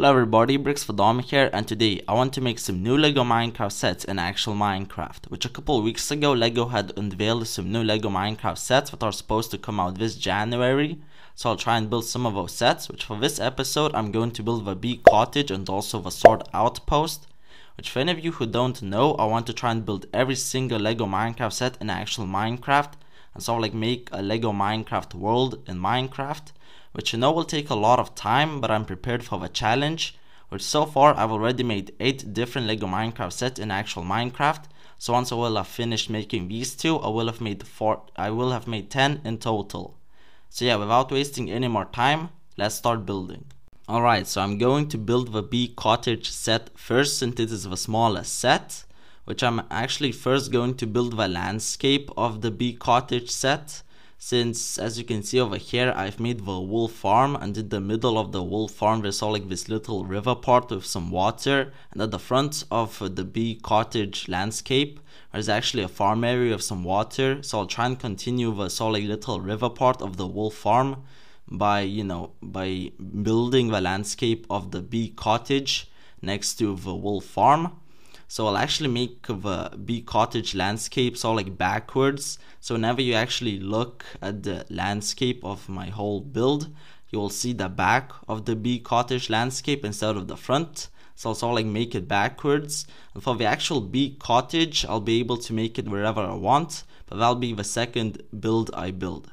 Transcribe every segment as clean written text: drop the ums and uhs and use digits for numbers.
Hello everybody, Brixfadom here, and today I want to make some new LEGO Minecraft sets in actual Minecraft, which a couple of weeks ago LEGO had unveiled some new LEGO Minecraft sets that are supposed to come out this January. So I'll try and build some of those sets, which for this episode I'm going to build the bee cottage and also the sword outpost. Which for any of you who don't know, I want to try and build every single LEGO Minecraft set in actual Minecraft, and sort of like make a LEGO Minecraft world in Minecraft. Which will take a lot of time, but I'm prepared for the challenge, which so far I've already made 8 different LEGO Minecraft sets in actual Minecraft. So once I will have finished making these 2, I will have made 10 in total. So yeah, without wasting any more time, let's start building. Alright, so I'm going to build the bee cottage set first, since it is the smallest set, which I'm actually first going to build the landscape of the bee cottage set. Since, as you can see over here, I've made the wool farm, and in the middle of the wool farm there's all like this little river part with some water, and at the front of the bee cottage landscape there's actually a farm area with some water. So I'll try and continue the sort of like little river part of the wool farm by building the landscape of the bee cottage next to the wool farm. So I'll actually make the bee cottage landscape sort of like backwards. So whenever you actually look at the landscape of my whole build, you will see the back of the bee cottage landscape instead of the front. So I'll sort of like make it backwards. And for the actual bee cottage, I'll be able to make it wherever I want, but that'll be the second build I build.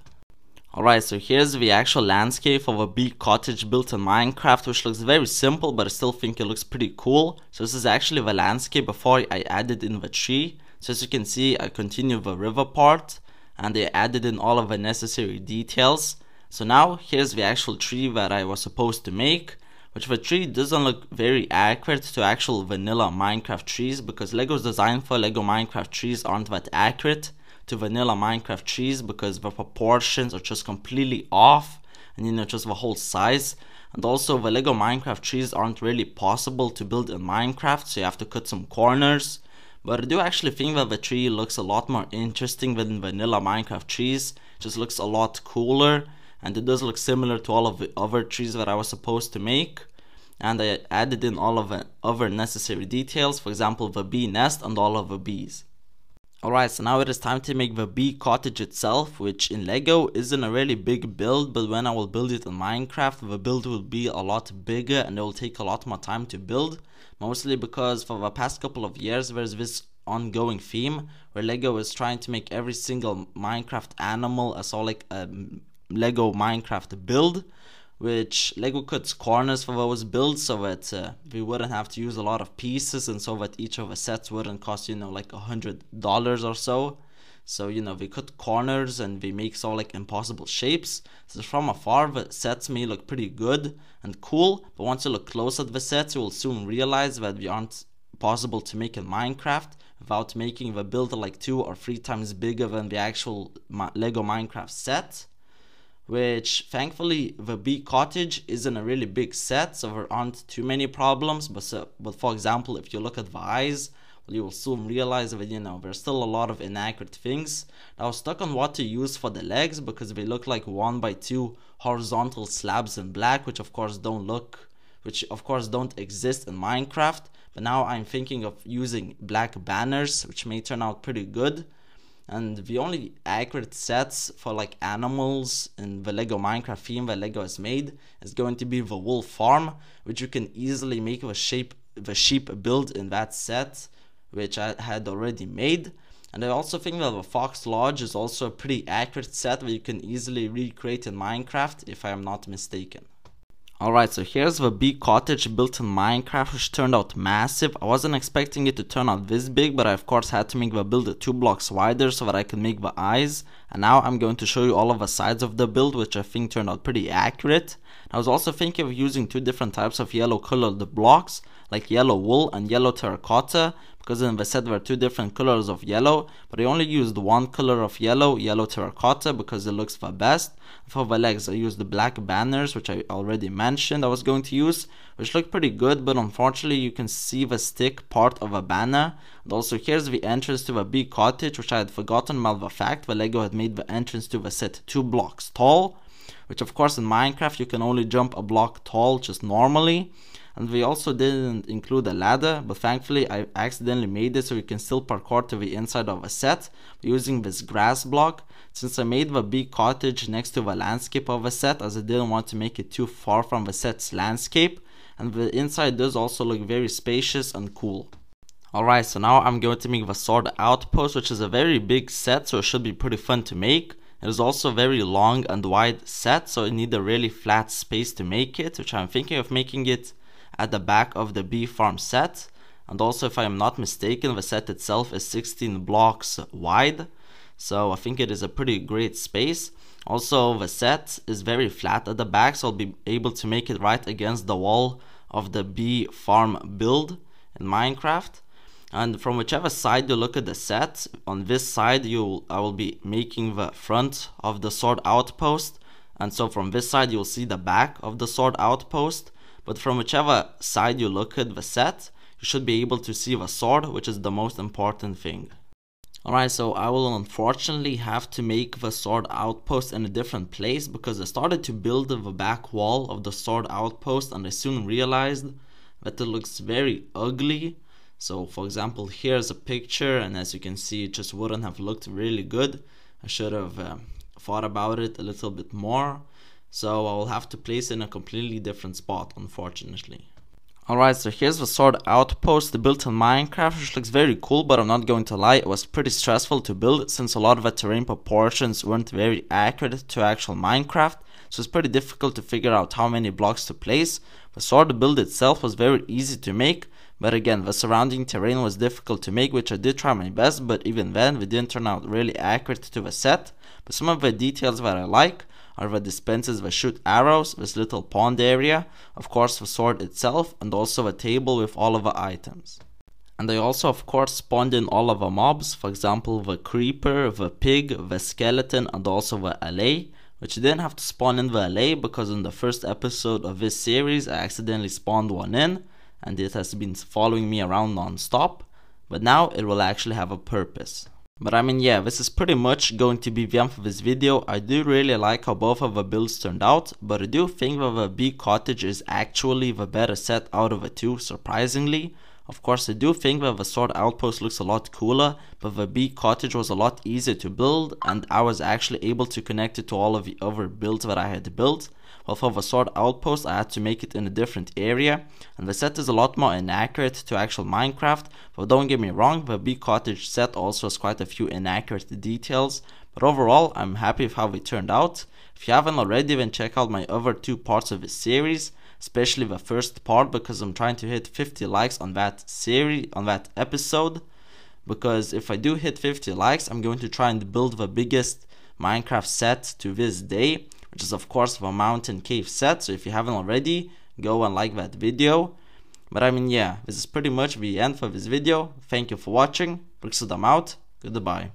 Alright, so here's the actual landscape of a bee cottage built in Minecraft, which looks very simple, but I still think it looks pretty cool. So this is actually the landscape before I added in the tree. So as you can see, I continue the river part, and I added in all of the necessary details. So now, here's the actual tree that I was supposed to make, which the tree doesn't look very accurate to actual vanilla Minecraft trees, because LEGO's design for LEGO Minecraft trees aren't that accurate to vanilla Minecraft trees, because the proportions are just completely off, and just the whole size. And also the LEGO Minecraft trees aren't really possible to build in Minecraft, so you have to cut some corners. But I do actually think that the tree looks a lot more interesting than vanilla Minecraft trees. It just looks a lot cooler, and it does look similar to all of the other trees that I was supposed to make. And I added in all of the other necessary details, for example the bee nest and all of the bees. Alright, so now it is time to make the bee cottage itself, which in LEGO isn't a really big build, but when I will build it in Minecraft, the build will be a lot bigger and it will take a lot more time to build. Mostly because for the past couple of years there's this ongoing theme where LEGO is trying to make every single Minecraft animal as all like a LEGO Minecraft build, which LEGO cuts corners for those builds so that we wouldn't have to use a lot of pieces, and so that each of the sets wouldn't cost like $100 or so. So they cut corners and they make sort of like impossible shapes. So from afar the sets may look pretty good and cool, but once you look close at the sets you will soon realize that they aren't possible to make in Minecraft without making the build like 2 or 3 times bigger than the actual LEGO Minecraft set. Which thankfully the bee cottage isn't a really big set, so there aren't too many problems. But for example, if you look at the eyes, well, you will soon realize that there's still a lot of inaccurate things. I was stuck on what to use for the legs, because they look like 1x2 horizontal slabs in black, which of course don't exist in Minecraft. But now I'm thinking of using black banners, which may turn out pretty good. And the only accurate sets for like animals in the LEGO Minecraft theme that LEGO has made is going to be the wool farm, which you can easily make the sheep build in that set, which I had already made. And I also think that the fox lodge is also a pretty accurate set that you can easily recreate in Minecraft, if I am not mistaken. Alright, so here's the bee cottage built in Minecraft, which turned out massive. I wasn't expecting it to turn out this big, but I of course had to make the build 2 blocks wider so that I could make the eyes. And now I'm going to show you all of the sides of the build, which I think turned out pretty accurate. I was also thinking of using 2 different types of yellow colored blocks, like yellow wool and yellow terracotta, because in the set there are 2 different colors of yellow, but I only used 1 color of yellow terracotta, because it looks the best. For the legs I used the black banners, which I already mentioned I was going to use, which look pretty good, but unfortunately you can see the stick part of a banner. And also here's the entrance to the bee cottage, which I had forgotten about the fact that LEGO had made the entrance to the set 2 blocks tall, which of course in Minecraft you can only jump a block tall just normally. And we also didn't include a ladder, but thankfully I accidentally made it so you can still parkour to the inside of a set using this grass block, since I made the bee cottage next to the landscape of a set, as I didn't want to make it too far from the set's landscape, and the inside does also look very spacious and cool. Alright, so now I'm going to make the sword outpost, which is a very big set, so it should be pretty fun to make. It is also a very long and wide set, so you need a really flat space to make it, which I'm thinking of making it at the back of the bee farm set. And also, if I am not mistaken, the set itself is 16 blocks wide, so I think it is a pretty great space. Also, the set is very flat at the back, so I'll be able to make it right against the wall of the bee farm build in Minecraft. And from whichever side you look at the set, on this side I will be making the front of the sword outpost, and so from this side you'll see the back of the sword outpost. But from whichever side you look at the set, you should be able to see the sword, which is the most important thing. Alright, so I will unfortunately have to make the sword outpost in a different place, because I started to build the back wall of the sword outpost and I soon realized that it looks very ugly. So for example, here's a picture, and as you can see, it just wouldn't have looked really good. I should have thought about it a little bit more. So I will have to place it in a completely different spot, unfortunately. Alright, so here's the sword outpost built in Minecraft, which looks very cool, but I'm not going to lie, it was pretty stressful to build since a lot of the terrain proportions weren't very accurate to actual Minecraft. So it's pretty difficult to figure out how many blocks to place. The sword build itself was very easy to make, but again, the surrounding terrain was difficult to make, which I did try my best, but even then, they didn't turn out really accurate to the set. But some of the details that I like are the dispensers that shoot arrows, this little pond area, of course the sword itself, and also a table with all of the items. And I also of course spawned in all of the mobs, for example the creeper, the pig, the skeleton, and also the LA, which I didn't have to spawn in the LA because in the first episode of this series I accidentally spawned one in, and it has been following me around non-stop, but now it will actually have a purpose. But I mean, yeah, this is pretty much going to be the end for this video. I do really like how both of the builds turned out, but I do think that the bee cottage is actually the better set out of the two, surprisingly. Of course, I do think that the sword outpost looks a lot cooler, but the bee cottage was a lot easier to build, and I was actually able to connect it to all of the other builds that I had built. Well, for the sword outpost, I had to make it in a different area, and the set is a lot more inaccurate to actual Minecraft. But don't get me wrong, the bee cottage set also has quite a few inaccurate details, but overall, I'm happy with how they turned out. If you haven't already, then check out my other two parts of this series, especially the first part, because I'm trying to hit 50 likes on that episode. Because if I do hit 50 likes, I'm going to try and build the biggest Minecraft set to this day, which is of course the mountain cave set. So if you haven't already, go and like that video. But I mean, yeah, this is pretty much the end for this video. Thank you for watching. Brixodam out. Goodbye.